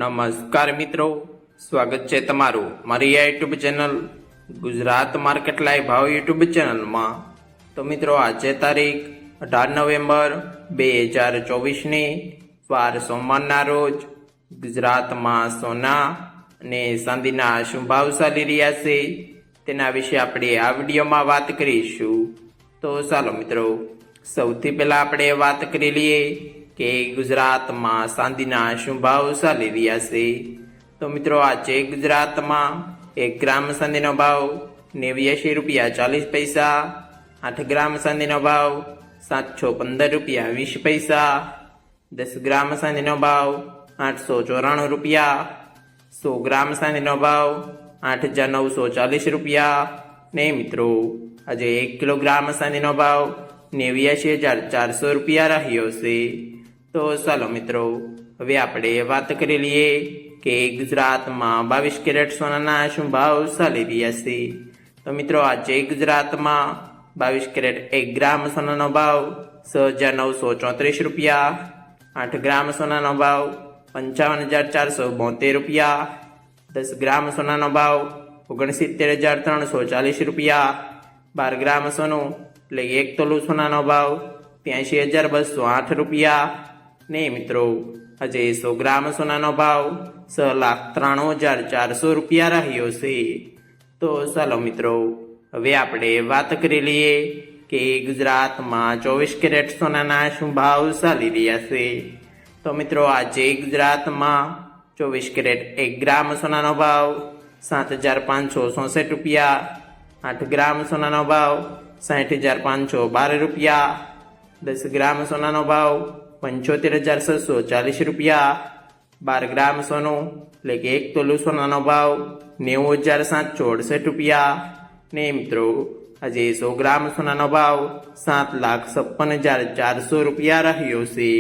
નમસ્કાર મિત્રો, સ્વાગત છે તમારું મારી આ YouTube channel Gujarat market live ભાવ યુટ્યુબ ચેનલમાં। તો મિત્રો આજે તારીખ 18 નવેમ્બર 2024ની વાર સોમવારના રોજ ગુજરાતમાં સોના અને ચાંદીના શું ભાવ ચાલી રહ્યા છે તેના વિશે આપણે આ વિડીયોમાં વાત કરીશું। તો ચાલો મિત્રો, સૌથી પહેલા આપણે વાત કરી લઈએ કે ગુજરાતમાં ચાંદીના શું ભાવ ચાલી રહ્યા છે। તો મિત્રો આજે ગુજરાતમાં 1 ગ્રામ ચાંદીનો ભાવ 89 રૂપિયા 40 પૈસા, 8 ગ્રામ ચાંદીનો ભાવ 715 રૂપિયા 20 પૈસા, 10 ગ્રામ ચાંદીનો ભાવ 894 રૂપિયા, 100 ગ્રામ ચાંદીનો ભાવ 8940 રૂપિયા ને મિત્રો આજે 1 કિલોગ્રામ ચાંદીનો ભાવ 89400 રૂપિયા રહ્યો છે। તો ચાલો મિત્રો, હવે આપણે વાત કરી લઈએ કે ગુજરાતમાં 22 કેરેટ સોનાના શું ભાવ ચાલી રહ્યા છે। તો મિત્રો આજે ગુજરાતમાં 22 કેરેટ 1 ગ્રામ સોનાનો ભાવ 6934 રૂપિયા, 8 ગ્રામ સોનાનો ભાવ 55472 રૂપિયા, 10 ગ્રામ સોનાનો ભાવ 69340 રૂપિયા, 12 ગ્રામ સોનું એટલે 1 તોલું સોનાનો ભાવ 83208 રૂપિયા ને મિત્રો આજે 100 ગ્રામ સોનાનો ભાવ 6,93,400 રૂપિયા રહ્યો છે। તો ચાલો મિત્રો, હવે આપણે વાત કરી લઈએ કે ગુજરાતમાં 24 કેરેટ સોનાના શું ભાવ ચાલી રહ્યા છે। તો મિત્રો આજે ગુજરાતમાં 24 કેરેટ 1 ગ્રામ સોનાનો ભાવ 7564 રૂપિયા, 8 ગ્રામ સોનાનો ભાવ 60512 રૂપિયા, 10 ગ્રામ સોનાનો ભાવ 75640 રૂપિયા, 12 ગ્રામ સોનું એટલે કે 1 તોલું સોનાનો ભાવ 90768 રૂપિયા ને મિત્રો આજે 100 ગ્રામ સોનાનો ભાવ 7,56,400 રૂપિયા રહ્યો છે।